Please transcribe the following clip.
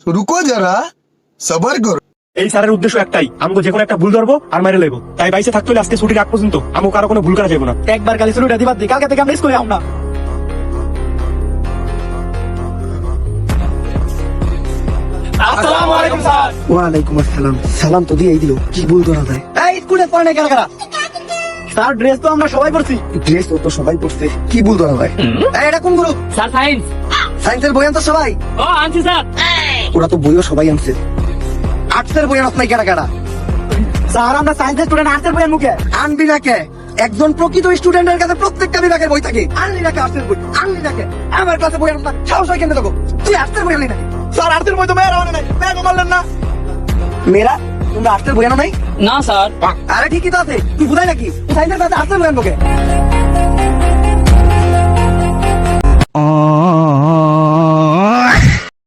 रुको जरा सबर करो। এই স্যারের উদ্দেশ্য একটাই, আমাকে যে কোনো একটা ভুল ধরবো আর মাইরে লেবো। তাই বাইসে থাকতে হলে আজকে ছুটির আগ পর্যন্ত আমাকে কারো কোনো ভুল করা যাবে না। একবার খালি শুরুটা দিবার দি, কালকে থেকে আমরা স্কুলে আম না। আসসালামু আলাইকুম স্যার। ওয়ালাইকুম আসসালাম। সালাম তো দিয়েই দিল, কি ভুল করা যায়? এই স্কুলে পড়ে না কারা কারা? স্যার ড্রেস তো আমরা সবাই পড়ছি। ড্রেস তো সবাই পড়ছে, কি ভুল করা যায়? এই এটা কোন গ্রুপ? Sir science. সায়েন্সের বই আনতো সবাই? ও আনছি স্যার। ওরা তো বইও সবাই আনছে। আর্টসের বই আনত নাই কারা কারা? স্যার আমরা সায়েন্সের স্টুডেন্ট, আর্টসের বই আনবো কে? আনবি না কে? একজন প্রকৃত স্টুডেন্টের কাছে প্রত্যেকটা বিভাগের বই থাকে। আনলি না কে আর্টসের বই? আনলি না কে? আমার ক্লাসে বই আনতো না, সাহস হয় কেন দেখো? তুই আর্টসের বই আনলি নাকি? স্যার আর্টসের বই তো মেয়েরা আনে নাই, মেয়েরা মারলেন না। মেয়েরা তোমরা আর্টসের বই আনো নাই? না স্যার। আরে ঠিকই তো আছে, তুই বুঝাই নাকি? সায়েন্সের ক্লাসে আর্টসের বই আনবো কে?